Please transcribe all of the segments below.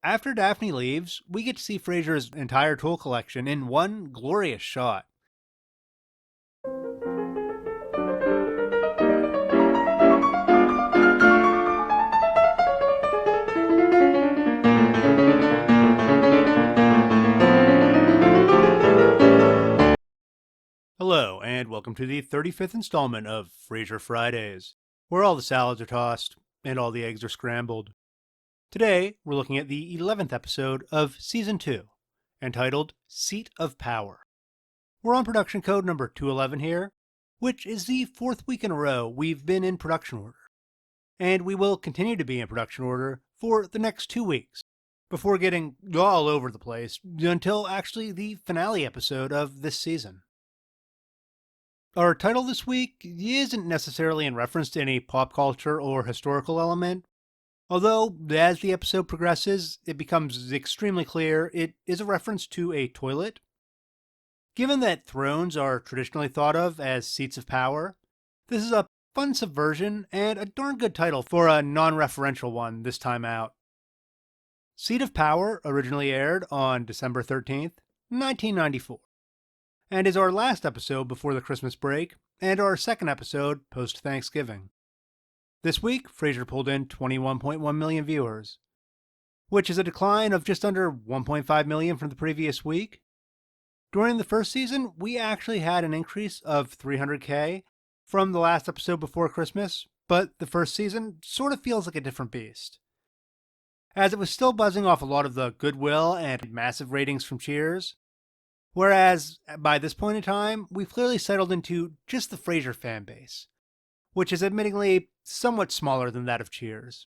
After Daphne leaves, we get to see Frasier's entire tool collection in one glorious shot. Hello, and welcome to the 35th installment of Frasier Fridays, where all the salads are tossed and all the eggs are scrambled. Today, we're looking at the 11th episode of Season 2, entitled Seat of Power. We're on production code number 211 here, which is the fourth week in a row we've been in production order. And we will continue to be in production order for the next 2 weeks, before getting all over the place until actually the finale episode of this season. Our title this week isn't necessarily in reference to any pop culture or historical element, although as the episode progresses, it becomes extremely clear it is a reference to a toilet. Given that thrones are traditionally thought of as seats of power, this is a fun subversion and a darn good title for a non-referential one this time out. Seat of Power originally aired on December 13th, 1994. And is our last episode before the Christmas break, and our second episode post-Thanksgiving. This week, Frasier pulled in 21.1 million viewers, which is a decline of just under 1.5 million from the previous week. During the first season, we actually had an increase of 300K from the last episode before Christmas, but the first season sort of feels like a different beast, as it was still buzzing off a lot of the goodwill and massive ratings from Cheers. Whereas, by this point in time, we've clearly settled into just the Frasier fan base, which is admittingly somewhat smaller than that of Cheers.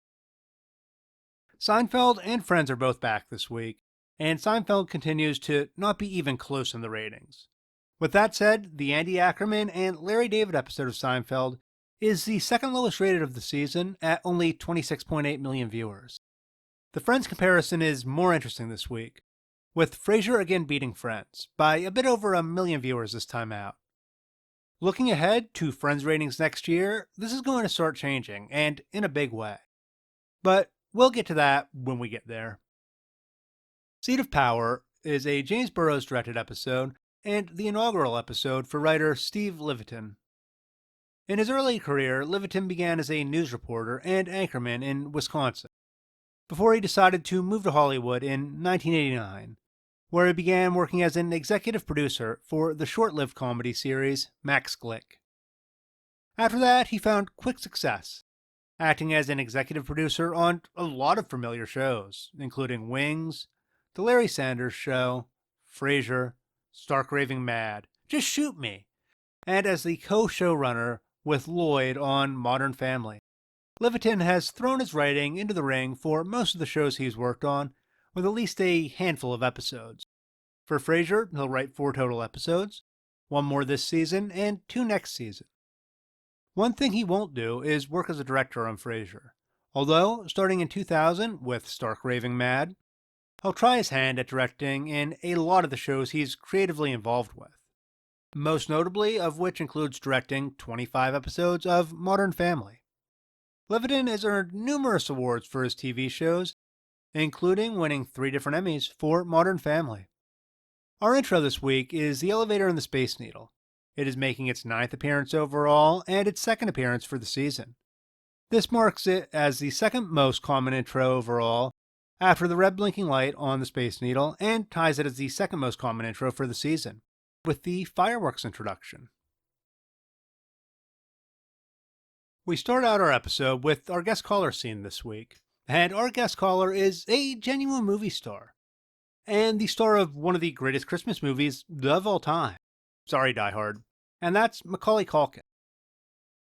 Seinfeld and Friends are both back this week, and Seinfeld continues to not be even close in the ratings. With that said, the Andy Ackerman and Larry David episode of Seinfeld is the second lowest rated of the season at only 26.8 million viewers. The Friends comparison is more interesting this week, with Frasier again beating Friends by a bit over 1 million viewers this time out. Looking ahead to Friends ratings next year, this is going to start changing, and in a big way. But we'll get to that when we get there. Seat of Power is a James Burrows directed episode and the inaugural episode for writer Steve Levitan. In his early career, Levitan began as a news reporter and anchorman in Wisconsin, before he decided to move to Hollywood in 1989, where he began working as an executive producer for the short-lived comedy series Max Glick. After that, he found quick success, acting as an executive producer on a lot of familiar shows, including Wings, The Larry Sanders Show, Frasier, Stark Raving Mad, Just Shoot Me, and as the co-showrunner with Lloyd on Modern Family. Levitan has thrown his writing into the ring for most of the shows he's worked on, with at least a handful of episodes. For Frasier, he'll write 4 total episodes, 1 more this season and 2 next season. One thing he won't do is work as a director on Frasier, although, starting in 2000 with Stark Raving Mad, he'll try his hand at directing in a lot of the shows he's creatively involved with, most notably of which includes directing 25 episodes of Modern Family. Levitan has earned numerous awards for his TV shows, including winning 3 different Emmys for Modern Family. Our intro this week is The Elevator and the Space Needle. It is making its 9th appearance overall and its 2nd appearance for the season. This marks it as the 2nd most common intro overall, after the red blinking light on the Space Needle, and ties it as the 2nd most common intro for the season, with the fireworks introduction. We start out our episode with our guest caller scene this week, and our guest caller is a genuine movie star, and the star of one of the greatest Christmas movies of all time. Sorry, Die Hard. And that's Macaulay Culkin.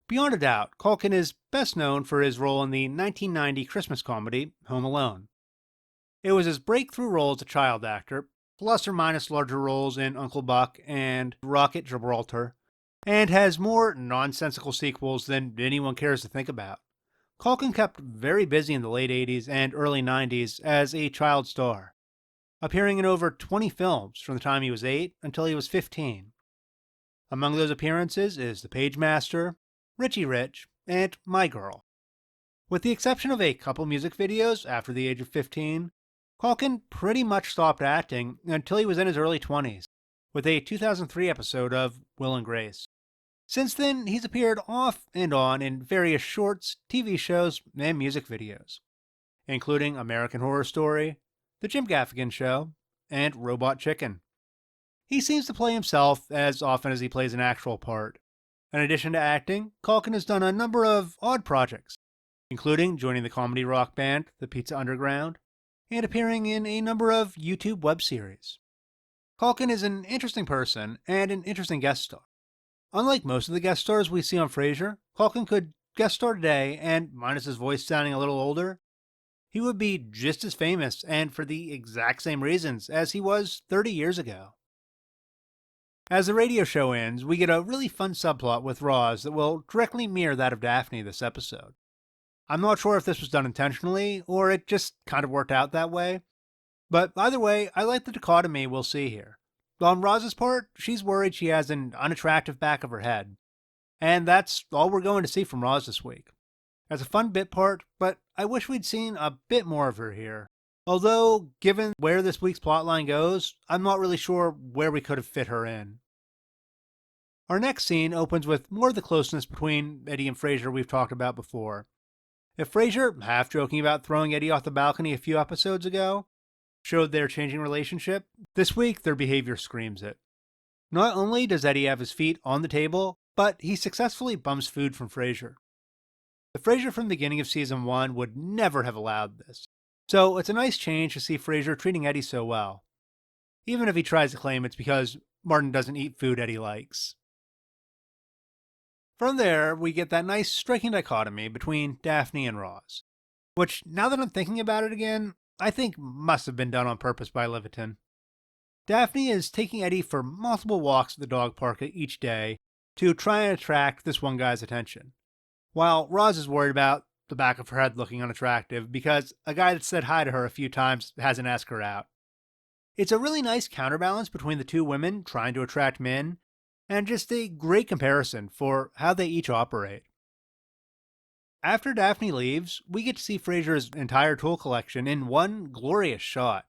Beyond a doubt, Culkin is best known for his role in the 1990 Christmas comedy Home Alone. It was his breakthrough role as a child actor, plus or minus larger roles in Uncle Buck and Rocket Gibraltar, and has more nonsensical sequels than anyone cares to think about. Culkin kept very busy in the late 80s and early 90s as a child star, appearing in over 20 films from the time he was 8 until he was 15. Among those appearances is The Pagemaster, Richie Rich, and My Girl. With the exception of a couple music videos after the age of 15, Culkin pretty much stopped acting until he was in his early 20s, with a 2003 episode of Will and Grace. Since then, he's appeared off and on in various shorts, TV shows, and music videos, including American Horror Story, The Jim Gaffigan Show, and Robot Chicken. He seems to play himself as often as he plays an actual part. In addition to acting, Culkin has done a number of odd projects, including joining the comedy rock band The Pizza Underground, and appearing in a number of YouTube web series. Culkin is an interesting person and an interesting guest star. Unlike most of the guest stars we see on Frasier, Culkin could guest star today, and minus his voice sounding a little older, he would be just as famous and for the exact same reasons as he was 30 years ago. As the radio show ends, we get a really fun subplot with Roz that will directly mirror that of Daphne this episode. I'm not sure if this was done intentionally, or it just kind of worked out that way, but either way, I like the dichotomy we'll see here. On Roz's part, she's worried she has an unattractive back of her head, and that's all we're going to see from Roz this week. It's a fun bit part, but I wish we'd seen a bit more of her here. Although, given where this week's plotline goes, I'm not really sure where we could have fit her in. Our next scene opens with more of the closeness between Eddie and Frasier we've talked about before. If Frasier, half joking about throwing Eddie off the balcony a few episodes ago, showed their changing relationship, this week their behavior screams it. Not only does Eddie have his feet on the table, but he successfully bums food from Frasier. The Frasier from the beginning of season 1 would never have allowed this, so it's a nice change to see Frasier treating Eddie so well, even if he tries to claim it's because Martin doesn't eat food Eddie likes. From there, we get that nice striking dichotomy between Daphne and Roz, which, now that I'm thinking about it again, I think must have been done on purpose by Liviton. Daphne is taking Eddie for multiple walks at the dog park each day to try and attract this one guy's attention, while Roz is worried about the back of her head looking unattractive because a guy that said hi to her a few times hasn't asked her out. It's a really nice counterbalance between the two women trying to attract men, and just a great comparison for how they each operate. After Daphne leaves, we get to see Frasier's entire tool collection in one glorious shot.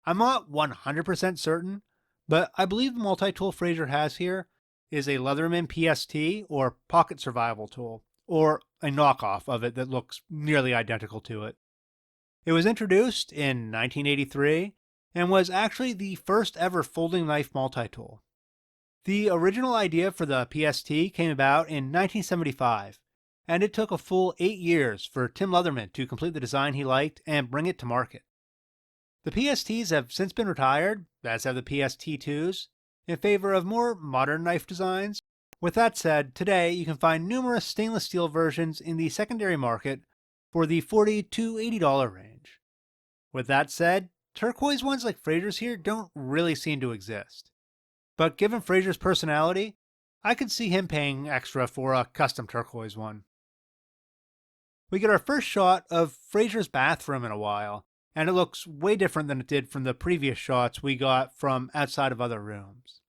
I'm not 100% certain, but I believe the multi-tool Frasier has here is a Leatherman PST, or Pocket Survival Tool, or a knockoff of it that looks nearly identical to it. It was introduced in 1983 and was actually the first ever folding knife multi-tool. The original idea for the PST came about in 1975, and it took a full 8 years for Tim Leatherman to complete the design he liked and bring it to market. The PSTs have since been retired, as have the PST2s, in favor of more modern knife designs. With that said, today you can find numerous stainless steel versions in the secondary market for the $40 to $80 range. With that said, turquoise ones like Frasier's here don't really seem to exist. But given Frasier's personality, I could see him paying extra for a custom turquoise one. We get our first shot of Frasier's bathroom in a while, and it looks way different than it did from the previous shots we got from outside of other rooms.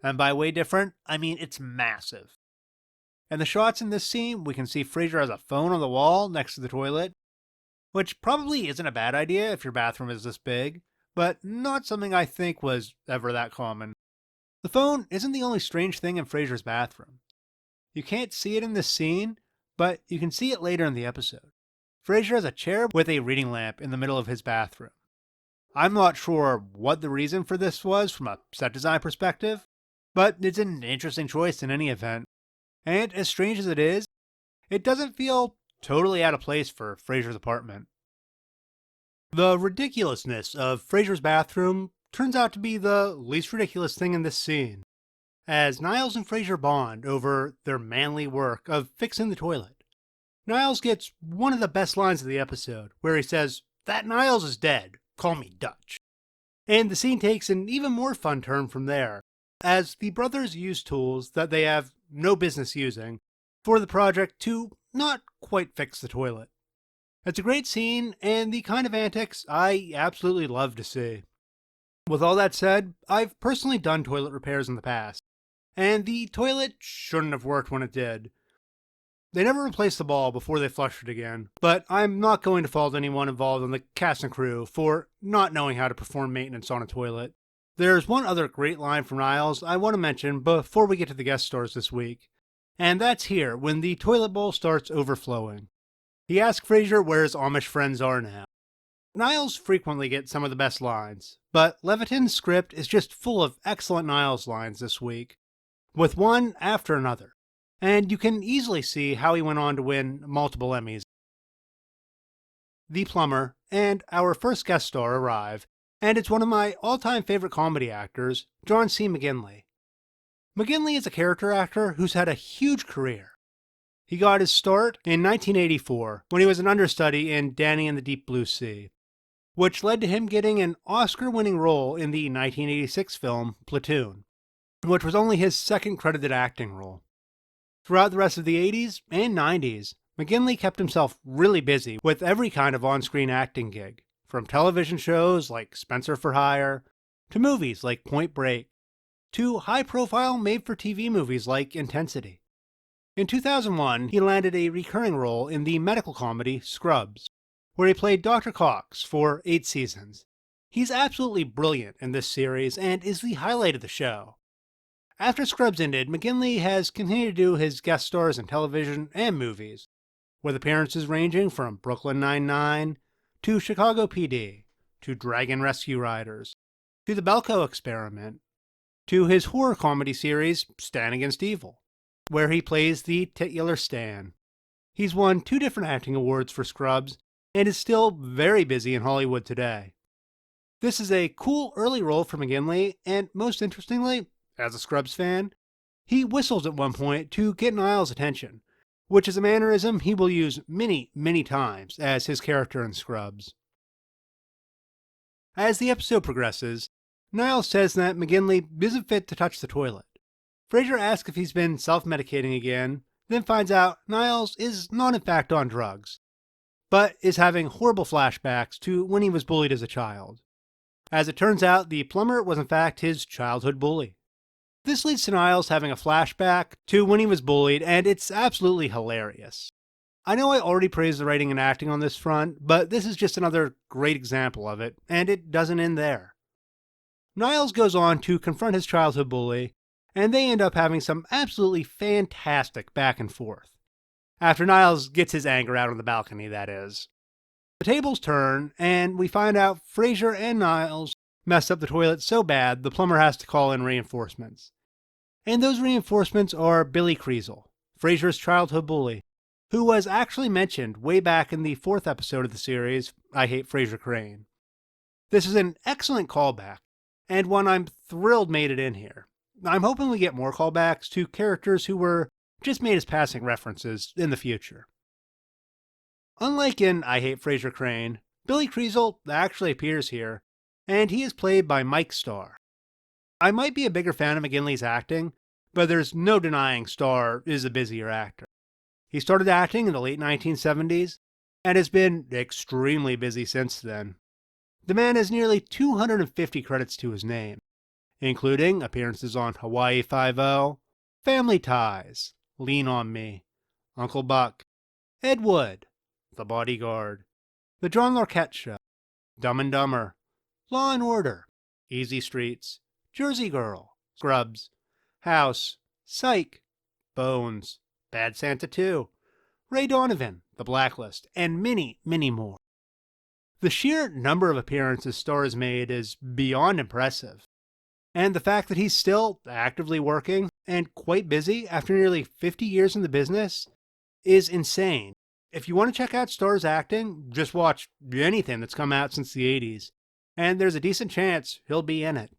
And by way different, I mean it's massive. In the shots in this scene, we can see Frasier has a phone on the wall next to the toilet, which probably isn't a bad idea if your bathroom is this big, but not something I think was ever that common. The phone isn't the only strange thing in Frasier's bathroom. You can't see it in this scene, but you can see it later in the episode. Frasier has a chair with a reading lamp in the middle of his bathroom. I'm not sure what the reason for this was from a set design perspective, but it's an interesting choice in any event. And as strange as it is, it doesn't feel totally out of place for Frasier's apartment. The ridiculousness of Frasier's bathroom turns out to be the least ridiculous thing in this scene, as Niles and Frasier bond over their manly work of fixing the toilet. Niles gets one of the best lines of the episode, where he says, "That Niles is dead, call me Dutch." And the scene takes an even more fun turn from there, as the brothers use tools that they have no business using for the project to not quite fix the toilet. It's a great scene, and the kind of antics I absolutely love to see. With all that said, I've personally done toilet repairs in the past, and the toilet shouldn't have worked when it did. They never replaced the ball before they flushed it again, but I'm not going to fault anyone involved in the cast and crew for not knowing how to perform maintenance on a toilet. There's one other great line from Niles I want to mention before we get to the guest stars this week, and that's here when the toilet bowl starts overflowing. He asks Frasier where his Amish friends are now. Niles frequently gets some of the best lines, but Leviton's script is just full of excellent Niles lines this week, with one after another, and you can easily see how he went on to win multiple Emmys. The Plumber and our first guest star arrive, and it's one of my all-time favorite comedy actors, John C. McGinley. McGinley is a character actor who's had a huge career. He got his start in 1984 when he was an understudy in Danny and the Deep Blue Sea, which led to him getting an Oscar-winning role in the 1986 film Platoon, which was only his second credited acting role. Throughout the rest of the 80s and 90s, McGinley kept himself really busy with every kind of on-screen acting gig, from television shows like Spencer for Hire, to movies like Point Break, to high-profile made-for-TV movies like Intensity. In 2001, he landed a recurring role in the medical comedy Scrubs, where he played Dr. Cox for 8 seasons. He's absolutely brilliant in this series and is the highlight of the show. After Scrubs ended, McGinley has continued to do his guest stars in television and movies, with appearances ranging from Brooklyn Nine-Nine, to Chicago PD, to Dragon Rescue Riders, to The Belko Experiment, to his horror comedy series Stan Against Evil, where he plays the titular Stan. He's won 2 different acting awards for Scrubs, and is still very busy in Hollywood today. This is a cool early role for McGinley, and most interestingly, as a Scrubs fan, he whistles at one point to get Niles' attention, which is a mannerism he will use many, many times as his character in Scrubs. As the episode progresses, Niles says that McGinley isn't fit to touch the toilet. Frasier asks if he's been self-medicating again, then finds out Niles is not in fact on drugs, but is having horrible flashbacks to when he was bullied as a child. As it turns out, the plumber was in fact his childhood bully. This leads to Niles having a flashback to when he was bullied, and it's absolutely hilarious. I know I already praised the writing and acting on this front, but this is just another great example of it, and it doesn't end there. Niles goes on to confront his childhood bully, and they end up having some absolutely fantastic back and forth. After Niles gets his anger out on the balcony, that is. The tables turn, and we find out Frasier and Niles messed up the toilet so bad the plumber has to call in reinforcements. And those reinforcements are Billy Kriesel, Frasier's childhood bully, who was actually mentioned way back in the 4th episode of the series, I Hate Frasier Crane. This is an excellent callback, and one I'm thrilled made it in here. I'm hoping we get more callbacks to characters who were just made as passing references in the future. Unlike in I Hate Frasier Crane, Billy Kriesel actually appears here, and he is played by Mike Starr. I might be a bigger fan of McGinley's acting, but there's no denying Starr is a busier actor. He started acting in the late 1970s, and has been extremely busy since then. The man has nearly 250 credits to his name, including appearances on Hawaii Five-0, Family Ties, Lean on Me, Uncle Buck, Ed Wood, The Bodyguard, The John Larroquette Show, Dumb and Dumber, Law and Order, Easy Streets, Jersey Girl, Scrubs, House, Psych, Bones, Bad Santa 2, Ray Donovan, The Blacklist, and many, many more. The sheer number of appearances Starr has made is beyond impressive, and the fact that he's still actively working and quite busy after nearly 50 years in the business is insane. If you want to check out Starr's acting, just watch anything that's come out since the 80s, and there's a decent chance he'll be in it.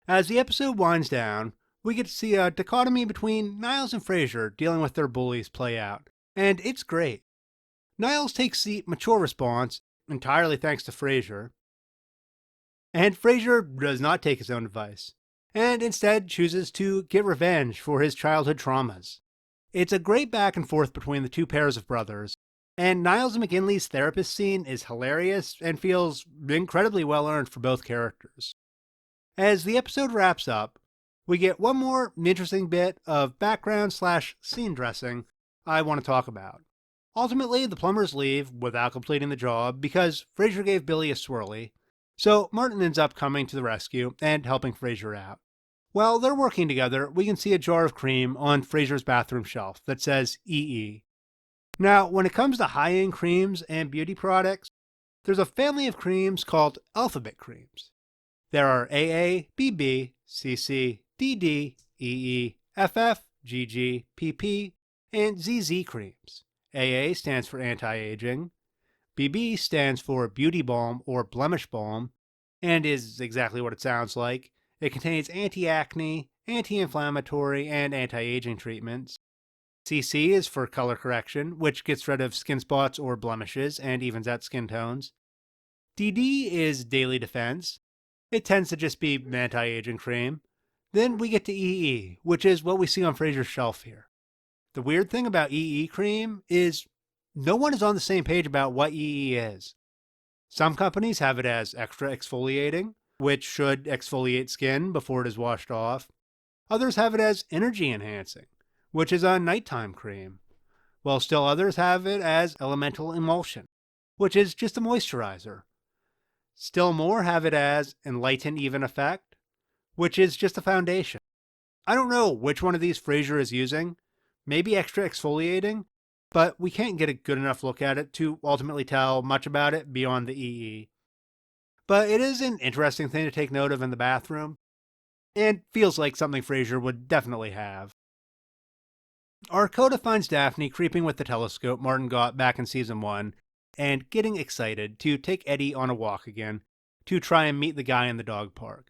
As the episode winds down, we get to see a dichotomy between Niles and Frasier dealing with their bullies play out, and it's great. Niles takes the mature response, entirely thanks to Frasier, and Frasier does not take his own advice, and instead chooses to get revenge for his childhood traumas. It's a great back and forth between the two pairs of brothers, and Niles and McGinley's therapist scene is hilarious and feels incredibly well earned for both characters. As the episode wraps up, we get one more interesting bit of background slash scene dressing I want to talk about. Ultimately, the plumbers leave without completing the job because Frasier gave Billy a swirly, so Martin ends up coming to the rescue and helping Frasier out. While they're working together, we can see a jar of cream on Frasier's bathroom shelf that says EE. Now, when it comes to high-end creams and beauty products, there's a family of creams called alphabet creams. There are AA, BB, CC, DD, EE, FF, GG, PP, and ZZ creams. AA stands for anti-aging, BB stands for beauty balm or blemish balm, and is exactly what it sounds like. It contains anti-acne, anti-inflammatory, and anti-aging treatments. CC is for color correction, which gets rid of skin spots or blemishes and evens out skin tones. DD is daily defense. It tends to just be anti-aging cream. Then we get to EE, which is what we see on Frasier's shelf here. The weird thing about EE cream is no one is on the same page about what EE is. Some companies have it as extra exfoliating, which should exfoliate skin before it is washed off. Others have it as energy enhancing, which is a nighttime cream, while still others have it as elemental emulsion, which is just a moisturizer. Still more have it as enlighten even effect, which is just a foundation. I don't know which one of these Frasier is using, maybe extra exfoliating, but we can't get a good enough look at it to ultimately tell much about it beyond the EE. But it is an interesting thing to take note of in the bathroom, and feels like something Frasier would definitely have. Our coda finds Daphne creeping with the telescope Martin got back in season 1, and getting excited to take Eddie on a walk again to try and meet the guy in the dog park.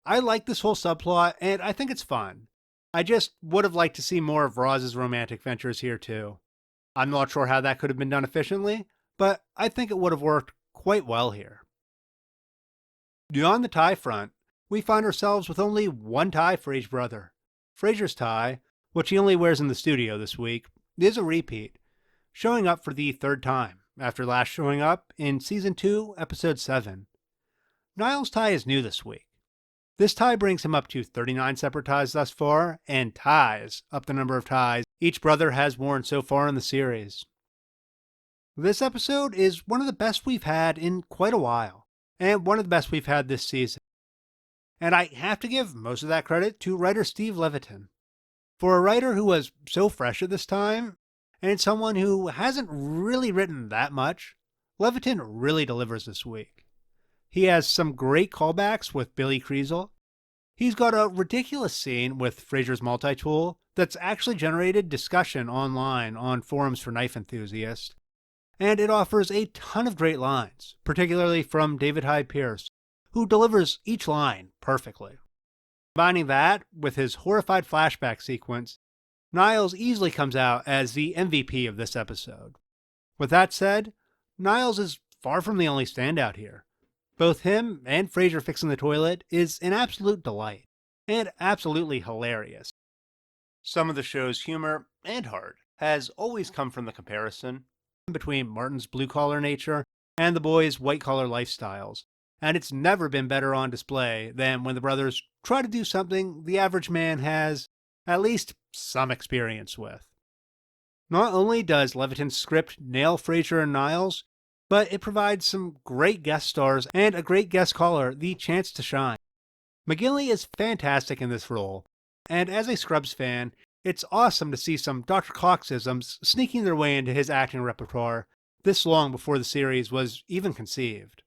I like this whole subplot, and I think it's fun. I just would have liked to see more of Roz's romantic ventures here too. I'm not sure how that could have been done efficiently, but I think it would have worked quite well here. Beyond the tie front, we find ourselves with only one tie for each brother. Frasier's tie, which he only wears in the studio this week, is a repeat, showing up for the third time, after last showing up in Season 2, Episode 7. Niles' tie is new this week. This tie brings him up to 39 separate ties thus far, and ties up the number of ties each brother has worn so far in the series. This episode is one of the best we've had in quite a while, and one of the best we've had this season. And I have to give most of that credit to writer Steve Levitan. For a writer who was so fresh at this time, and someone who hasn't really written that much, Levitan really delivers this week. He has some great callbacks with Billy Kriesel. He's got a ridiculous scene with Frasier's multi-tool that's actually generated discussion online on forums for knife enthusiasts. And it offers a ton of great lines, particularly from David Hyde Pierce, who delivers each line perfectly. Combining that with his horrified flashback sequence, Niles easily comes out as the MVP of this episode. With that said, Niles is far from the only standout here. Both him and Frasier fixing the toilet is an absolute delight, and absolutely hilarious. Some of the show's humor and heart has always come from the comparison between Martin's blue-collar nature and the boys' white-collar lifestyles, and it's never been better on display than when the brothers try to do something the average man has at least some experience with. Not only does Levitan's script nail Frasier and Niles, but it provides some great guest stars and a great guest caller the chance to shine. McGinley is fantastic in this role, and as a Scrubs fan, it's awesome to see some Dr. Coxisms sneaking their way into his acting repertoire this long before the series was even conceived.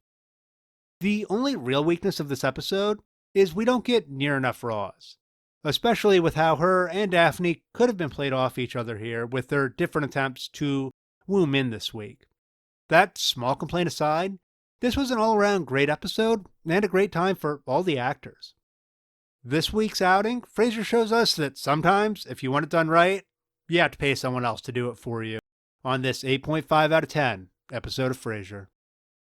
The only real weakness of this episode is we don't get near enough Roz, especially with how her and Daphne could have been played off each other here with their different attempts to woo Min this week. That small complaint aside, this was an all-around great episode and a great time for all the actors. This week's outing, Frasier shows us that sometimes, if you want it done right, you have to pay someone else to do it for you on this 8.5 out of 10 episode of Frasier.